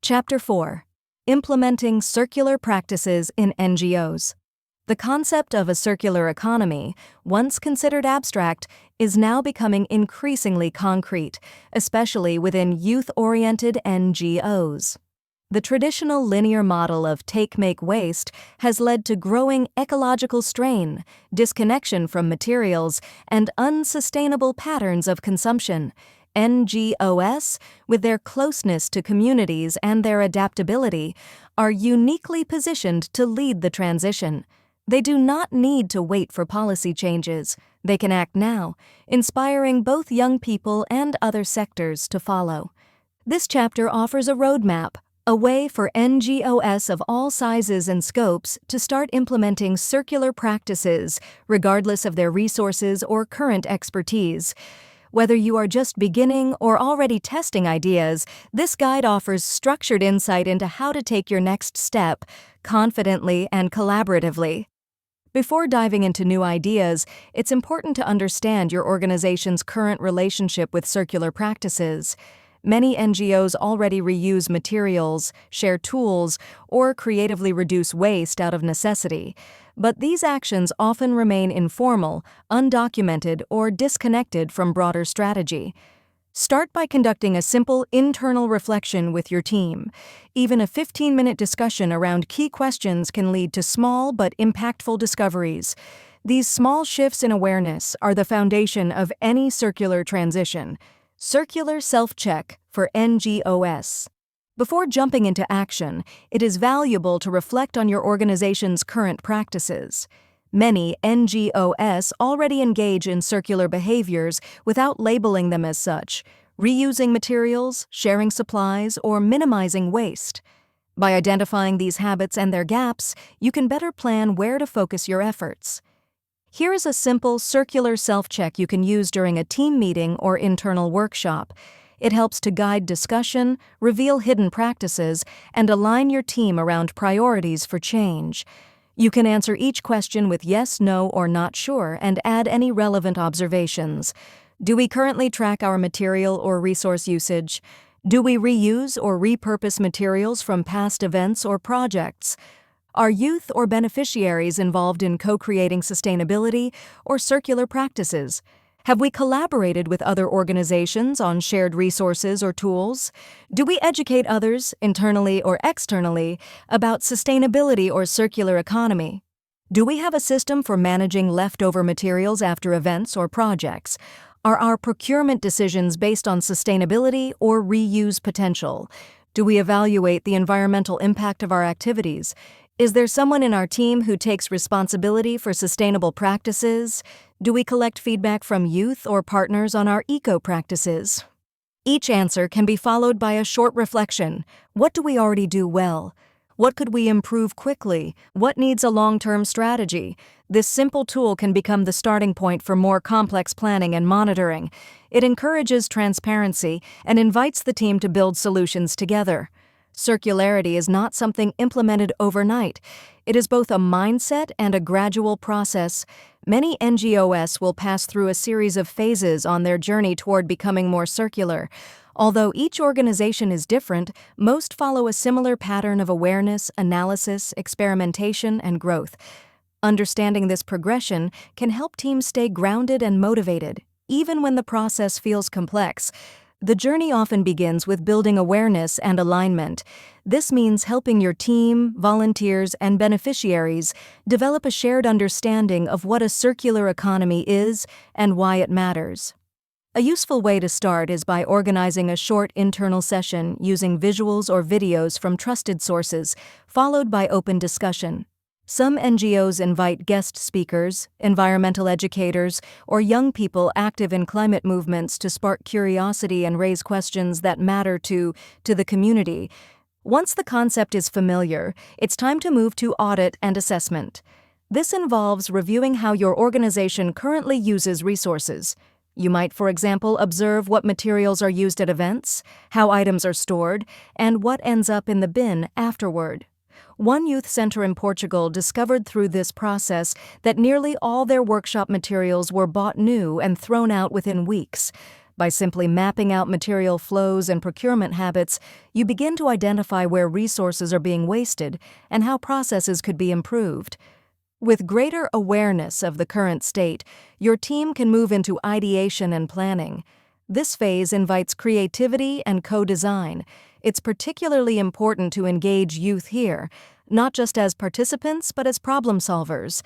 Chapter 4. Implementing Circular Practices in NGOs. The concept of a circular economy, once considered abstract, is now becoming increasingly concrete, especially within youth-oriented NGOs. The traditional linear model of take-make-waste has led to growing ecological strain, disconnection from materials, and unsustainable patterns of consumption. NGOs, with their closeness to communities and their adaptability, are uniquely positioned to lead the transition. They do not need to wait for policy changes. They can act now, inspiring both young people and other sectors to follow. This chapter offers a roadmap, a way for NGOs of all sizes and scopes to start implementing circular practices, regardless of their resources or current expertise. Whether you are just beginning or already testing ideas, this guide offers structured insight into how to take your next step, confidently and collaboratively. Before diving into new ideas, it's important to understand your organization's current relationship with circular practices. Many NGOs already reuse materials, share tools, or creatively reduce waste out of necessity. But these actions often remain informal, undocumented, or disconnected from broader strategy. Start by conducting a simple internal reflection with your team. Even a 15-minute discussion around key questions can lead to small but impactful discoveries. These small shifts in awareness are the foundation of any circular transition. Circular self-check for NGOs. Before jumping into action, it is valuable to reflect on your organization's current practices. Many NGOs already engage in circular behaviors without labeling them as such, reusing materials, sharing supplies, or minimizing waste. By identifying these habits and their gaps, you can better plan where to focus your efforts. Here is a simple circular self-check you can use during a team meeting or internal workshop. It helps to guide discussion, reveal hidden practices, and align your team around priorities for change. You can answer each question with yes, no, or not sure and add any relevant observations. Do we currently track our material or resource usage? Do we reuse or repurpose materials from past events or projects? Are youth or beneficiaries involved in co-creating sustainability or circular practices? Have we collaborated with other organizations on shared resources or tools? Do we educate others, internally or externally, about sustainability or circular economy? Do we have a system for managing leftover materials after events or projects? Are our procurement decisions based on sustainability or reuse potential? Do we evaluate the environmental impact of our activities? Is there someone in our team who takes responsibility for sustainable practices? Do we collect feedback from youth or partners on our eco-practices? Each answer can be followed by a short reflection. What do we already do well? What could we improve quickly? What needs a long-term strategy? This simple tool can become the starting point for more complex planning and monitoring. It encourages transparency and invites the team to build solutions together. Circularity is not something implemented overnight. It is both a mindset and a gradual process. Many NGOs will pass through a series of phases on their journey toward becoming more circular. Although each organization is different, most follow a similar pattern of awareness, analysis, experimentation, and growth. Understanding this progression can help teams stay grounded and motivated, even when the process feels complex. The journey often begins with building awareness and alignment. This means helping your team, volunteers, and beneficiaries develop a shared understanding of what a circular economy is and why it matters. A useful way to start is by organizing a short internal session using visuals or videos from trusted sources, followed by open discussion. Some NGOs invite guest speakers, environmental educators, or young people active in climate movements to spark curiosity and raise questions that matter to the community. Once the concept is familiar, it's time to move to audit and assessment. This involves reviewing how your organization currently uses resources. You might, for example, observe what materials are used at events, how items are stored, and what ends up in the bin afterward. One youth center in Portugal discovered through this process that nearly all their workshop materials were bought new and thrown out within weeks. By simply mapping out material flows and procurement habits, you begin to identify where resources are being wasted and how processes could be improved. With greater awareness of the current state, your team can move into ideation and planning. This phase invites creativity and co-design. It's particularly important to engage youth here, not just as participants but as problem solvers.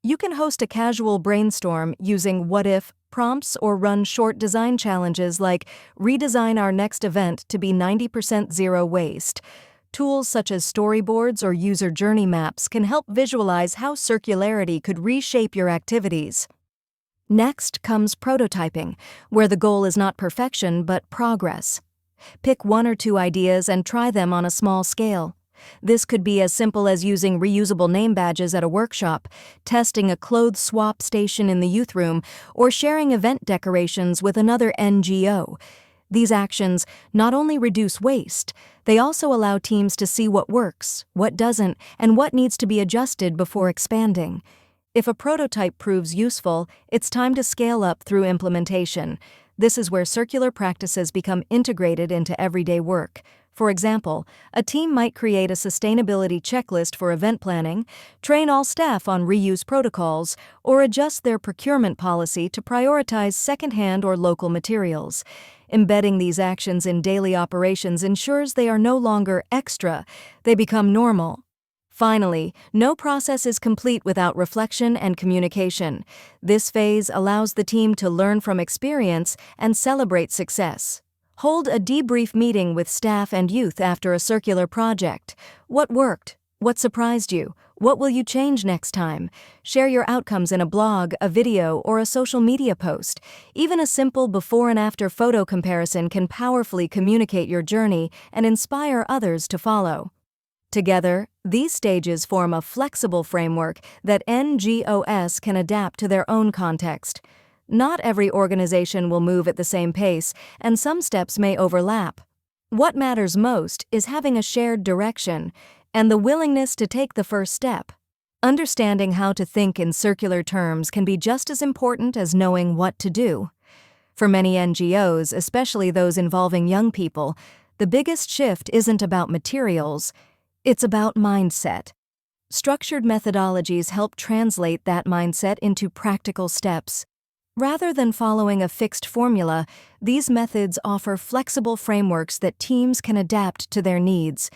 You can host a casual brainstorm using what-if prompts or run short design challenges like redesign our next event to be 90% zero waste. Tools such as storyboards or user journey maps can help visualize how circularity could reshape your activities. Next comes prototyping, where the goal is not perfection but progress. Pick 1 or 2 ideas and try them on a small scale. This could be as simple as using reusable name badges at a workshop, testing a clothes swap station in the youth room, or sharing event decorations with another NGO. These actions not only reduce waste, they also allow teams to see what works, what doesn't, and what needs to be adjusted before expanding. If a prototype proves useful, it's time to scale up through implementation. This is where circular practices become integrated into everyday work. For example, a team might create a sustainability checklist for event planning, train all staff on reuse protocols, or adjust their procurement policy to prioritize secondhand or local materials. Embedding these actions in daily operations ensures they are no longer extra, they become normal. Finally, no process is complete without reflection and communication. This phase allows the team to learn from experience and celebrate success. Hold a debrief meeting with staff and youth after a circular project. What worked? What surprised you? What will you change next time? Share your outcomes in a blog, a video, or a social media post. Even a simple before and after photo comparison can powerfully communicate your journey and inspire others to follow. Together, these stages form a flexible framework that NGOs can adapt to their own context. Not every organization will move at the same pace, and some steps may overlap. What matters most is having a shared direction and the willingness to take the first step. Understanding how to think in circular terms can be just as important as knowing what to do. For many NGOs, especially those involving young people, the biggest shift isn't about materials, it's about mindset. Structured methodologies help translate that mindset into practical steps. Rather than following a fixed formula, these methods offer flexible frameworks that teams can adapt to their needs.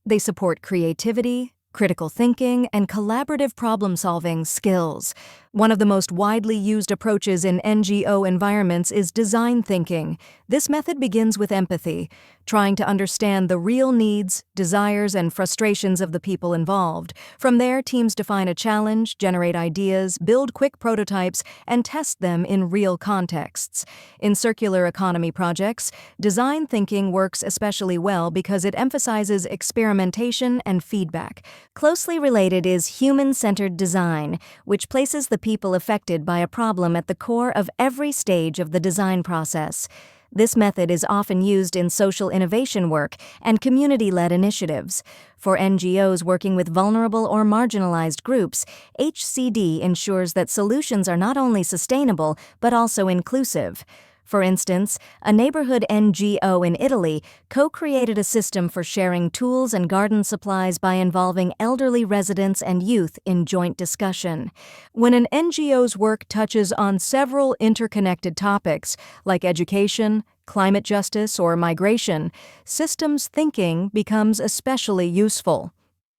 They support creativity, critical thinking, and collaborative problem-solving skills. One of the most widely used approaches in NGO environments is design thinking. This method begins with empathy, trying to understand the real needs, desires, and frustrations of the people involved. From there, teams define a challenge, generate ideas, build quick prototypes, and test them in real contexts. In circular economy projects, design thinking works especially well because it emphasizes experimentation and feedback. Closely related is human-centered design, which places the people affected by a problem at the core of every stage of the design process. This method is often used in social innovation work and community-led initiatives. For NGOs working with vulnerable or marginalized groups, HCD ensures that solutions are not only sustainable but also inclusive. For instance, a neighborhood NGO in Italy co-created a system for sharing tools and garden supplies by involving elderly residents and youth in joint discussion. When an NGO's work touches on several interconnected topics, like education, climate justice, or migration, systems thinking becomes especially useful.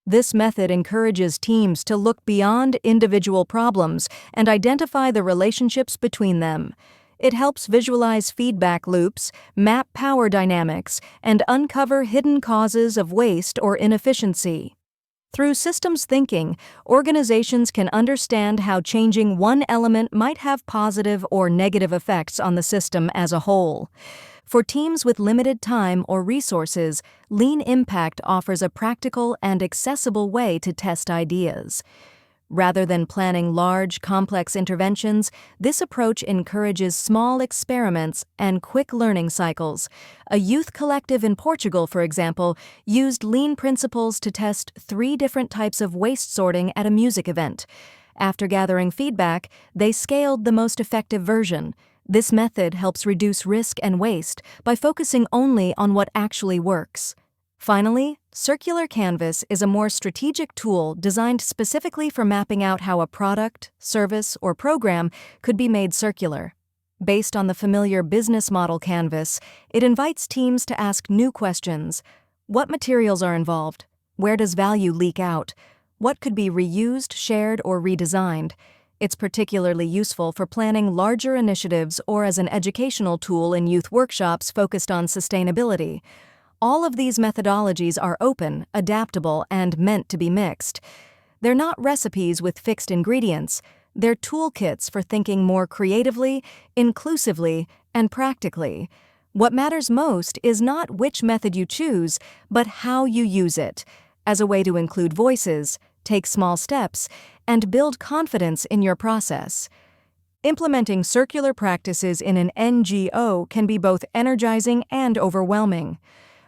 This method encourages teams to look beyond individual problems and identify the relationships between them. It helps visualize feedback loops, map power dynamics, and uncover hidden causes of waste or inefficiency. Through systems thinking, organizations can understand how changing one element might have positive or negative effects on the system as a whole. For teams with limited time or resources, Lean Impact offers a practical and accessible way to test ideas. Rather than planning large, complex interventions, this approach encourages small experiments and quick learning cycles. A youth collective in Portugal, for example, used Lean principles to test 3 different types of waste sorting at a music event. After gathering feedback, they scaled the most effective version. This method helps reduce risk and waste by focusing only on what actually works. Finally, Circular Canvas is a more strategic tool designed specifically for mapping out how a product, service, or program could be made circular. Based on the familiar business model canvas, it invites teams to ask new questions. What materials are involved? Where does value leak out? What could be reused, shared, or redesigned? It's particularly useful for planning larger initiatives or as an educational tool in youth workshops focused on sustainability. All of these methodologies are open, adaptable, and meant to be mixed. They're not recipes with fixed ingredients. They're toolkits for thinking more creatively, inclusively, and practically. What matters most is not which method you choose, but how you use it, as a way to include voices, take small steps, and build confidence in your process. Implementing circular practices in an NGO can be both energizing and overwhelming.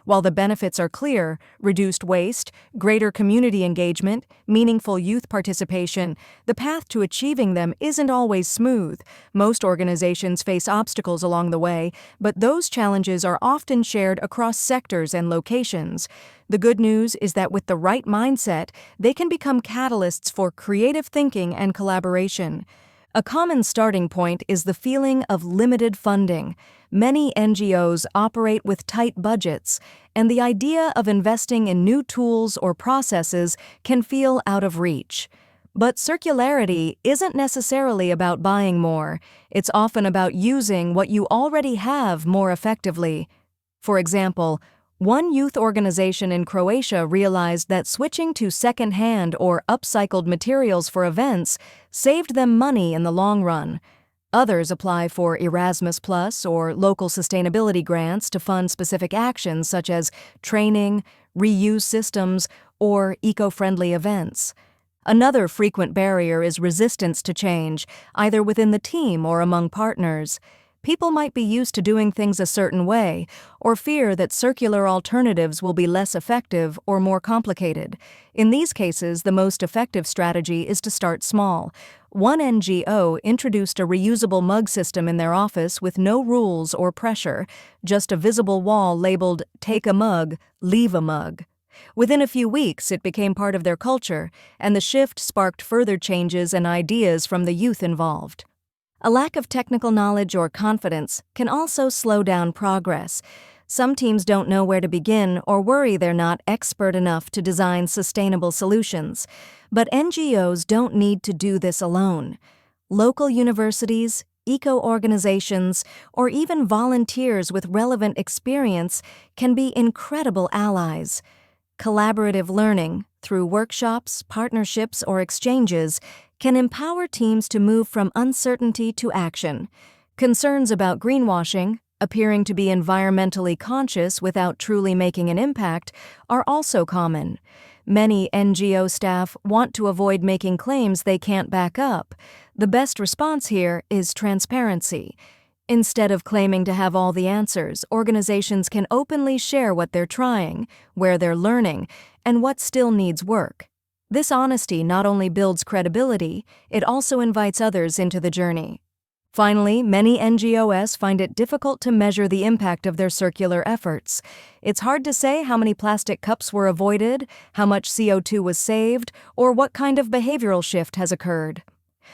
While the benefits are clear, reduced waste, greater community engagement, meaningful youth participation, the path to achieving them isn't always smooth. Most organizations face obstacles along the way, but those challenges are often shared across sectors and locations. The good news is that with the right mindset, they can become catalysts for creative thinking and collaboration. A common starting point is the feeling of limited funding. Many NGOs operate with tight budgets, and the idea of investing in new tools or processes can feel out of reach. But circularity isn't necessarily about buying more. It's often about using what you already have more effectively. For example, one youth organization in Croatia realized that switching to second-hand or upcycled materials for events saved them money in the long run. Others apply for Erasmus Plus or local sustainability grants to fund specific actions such as training, reuse systems, or eco-friendly events. Another frequent barrier is resistance to change, either within the team or among partners. People might be used to doing things a certain way, or fear that circular alternatives will be less effective or more complicated. In these cases, the most effective strategy is to start small. One NGO introduced a reusable mug system in their office with no rules or pressure, just a visible wall labeled "Take a mug, leave a mug." Within a few weeks, it became part of their culture, and the shift sparked further changes and ideas from the youth involved. A lack of technical knowledge or confidence can also slow down progress. Some teams don't know where to begin or worry they're not expert enough to design sustainable solutions. But NGOs don't need to do this alone. Local universities, eco-organizations, or even volunteers with relevant experience can be incredible allies. Collaborative learning, through workshops, partnerships, or exchanges, can empower teams to move from uncertainty to action. Concerns about greenwashing, appearing to be environmentally conscious without truly making an impact, are also common. Many NGO staff want to avoid making claims they can't back up. The best response here is transparency. Instead of claiming to have all the answers, organizations can openly share what they're trying, where they're learning, and what still needs work. This honesty not only builds credibility, it also invites others into the journey. Finally, many NGOs find it difficult to measure the impact of their circular efforts. It's hard to say how many plastic cups were avoided, how much CO2 was saved, or what kind of behavioral shift has occurred.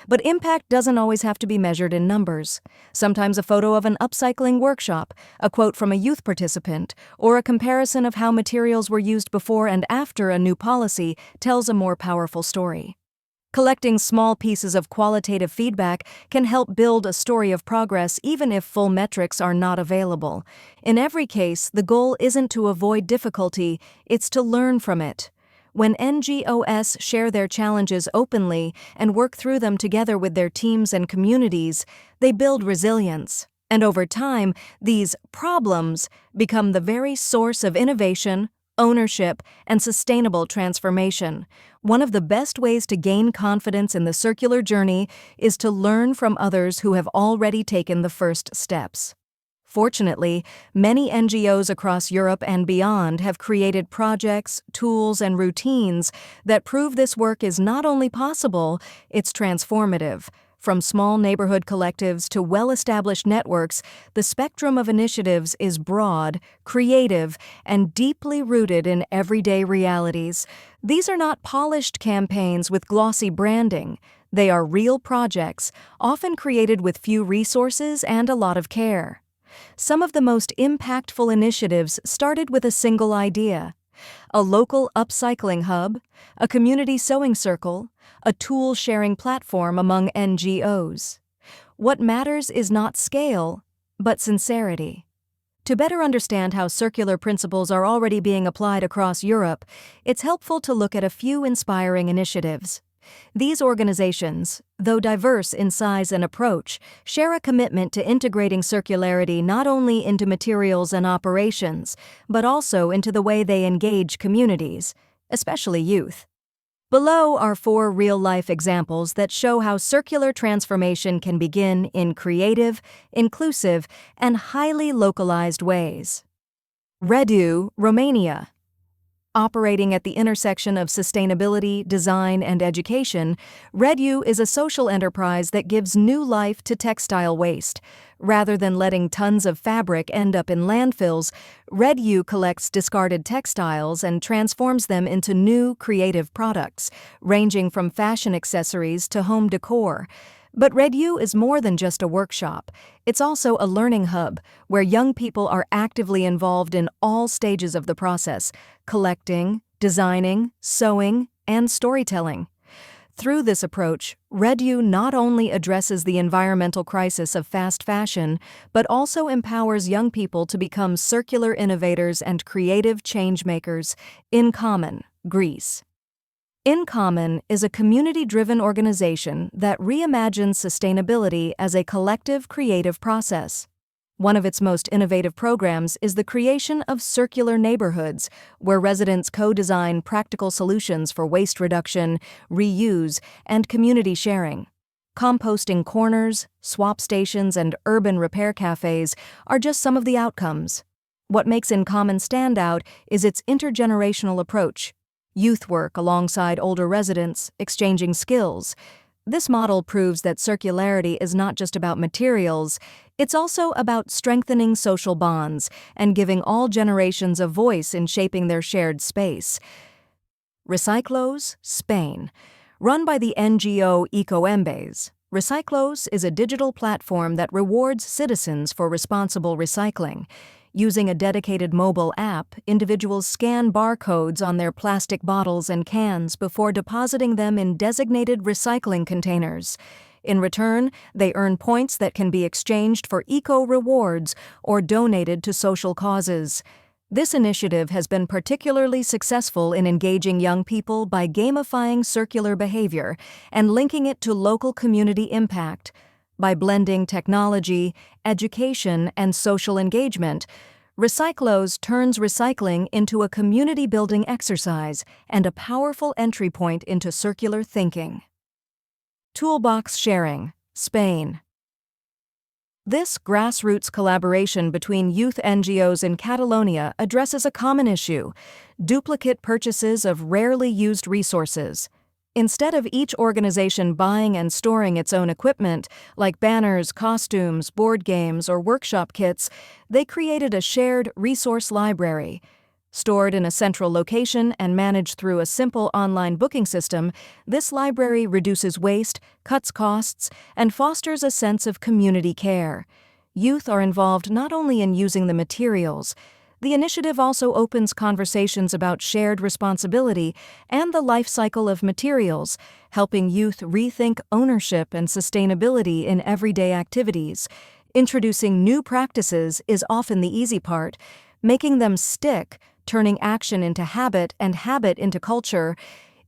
But impact doesn't always have to be measured in numbers. Sometimes a photo of an upcycling workshop, a quote from a youth participant, or a comparison of how materials were used before and after a new policy tells a more powerful story. Collecting small pieces of qualitative feedback can help build a story of progress even if full metrics are not available. In every case, the goal isn't to avoid difficulty, it's to learn from it. When NGOs share their challenges openly and work through them together with their teams and communities, they build resilience. And over time, these problems become the very source of innovation, ownership, and sustainable transformation. One of the best ways to gain confidence in the circular journey is to learn from others who have already taken the first steps. Fortunately, many NGOs across Europe and beyond have created projects, tools, and routines that prove this work is not only possible, it's transformative. From small neighborhood collectives to well-established networks, the spectrum of initiatives is broad, creative, and deeply rooted in everyday realities. These are not polished campaigns with glossy branding. They are real projects, often created with few resources and a lot of care. Some of the most impactful initiatives started with a single idea: a local upcycling hub, a community sewing circle, a tool-sharing platform among NGOs. What matters is not scale, but sincerity. To better understand how circular principles are already being applied across Europe, it's helpful to look at a few inspiring initiatives. These organizations, though diverse in size and approach, share a commitment to integrating circularity not only into materials and operations, but also into the way they engage communities, especially youth. Below are 4 real-life examples that show how circular transformation can begin in creative, inclusive, and highly localized ways. Redu, Romania. Operating at the intersection of sustainability, design, and education, Redu is a social enterprise that gives new life to textile waste. Rather than letting tons of fabric end up in landfills, Redu collects discarded textiles and transforms them into new, creative products, ranging from fashion accessories to home decor. But Redu is more than just a workshop. It's also a learning hub where young people are actively involved in all stages of the process: collecting, designing, sewing, and storytelling. Through this approach, Redu not only addresses the environmental crisis of fast fashion, but also empowers young people to become circular innovators and creative change-makers. In Common, Greece. In Common is a community-driven organization that reimagines sustainability as a collective creative process. One of its most innovative programs is the creation of circular neighborhoods, where residents co-design practical solutions for waste reduction, reuse, and community sharing. Composting corners, swap stations, and urban repair cafes are just some of the outcomes. What makes In Common stand out is its intergenerational approach. Youth work alongside older residents, exchanging skills. This model proves that circularity is not just about materials, it's also about strengthening social bonds and giving all generations a voice in shaping their shared space. Recyclos, Spain. Run by the NGO Ecoembes, Recyclos is a digital platform that rewards citizens for responsible recycling. Using a dedicated mobile app, individuals scan barcodes on their plastic bottles and cans before depositing them in designated recycling containers. In return, they earn points that can be exchanged for eco-rewards or donated to social causes. This initiative has been particularly successful in engaging young people by gamifying circular behavior and linking it to local community impact. By blending technology, education, and social engagement, Recyclos turns recycling into a community-building exercise and a powerful entry point into circular thinking. Toolbox Sharing, Spain. This grassroots collaboration between youth NGOs in Catalonia addresses a common issue: duplicate purchases of rarely used resources. Instead of each organization buying and storing its own equipment, like banners, costumes, board games, or workshop kits, they created a shared resource library. Stored in a central location and managed through a simple online booking system, this library reduces waste, cuts costs, and fosters a sense of community care. Youth are involved not only in using the materials. The initiative also opens conversations about shared responsibility and the life cycle of materials, helping youth rethink ownership and sustainability in everyday activities. Introducing new practices is often the easy part. Making them stick, turning action into habit and habit into culture,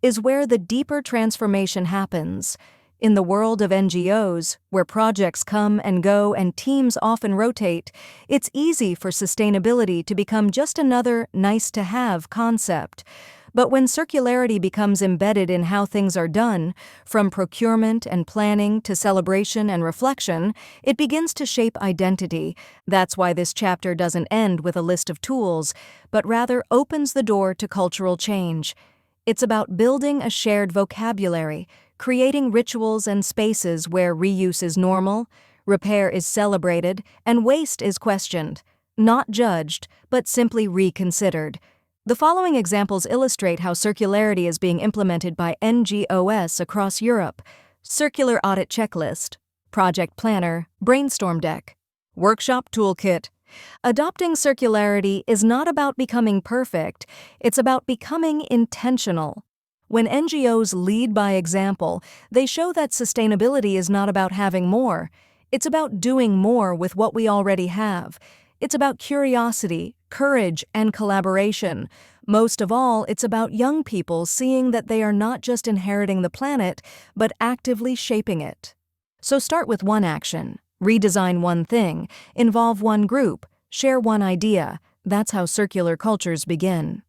is where the deeper transformation happens. In the world of NGOs, where projects come and go and teams often rotate, it's easy for sustainability to become just another nice-to-have concept. But when circularity becomes embedded in how things are done, from procurement and planning to celebration and reflection, it begins to shape identity. That's why this chapter doesn't end with a list of tools, but rather opens the door to cultural change. It's about building a shared vocabulary, creating rituals and spaces where reuse is normal, repair is celebrated, and waste is questioned, not judged, but simply reconsidered. The following examples illustrate how circularity is being implemented by NGOs across Europe. Circular Audit Checklist, Project Planner, Brainstorm Deck, Workshop Toolkit. Adopting circularity is not about becoming perfect, it's about becoming intentional. When NGOs lead by example, they show that sustainability is not about having more. It's about doing more with what we already have. It's about curiosity, courage, and collaboration. Most of all, it's about young people seeing that they are not just inheriting the planet, but actively shaping it. So start with one action, redesign one thing, involve one group, share one idea. That's how circular cultures begin.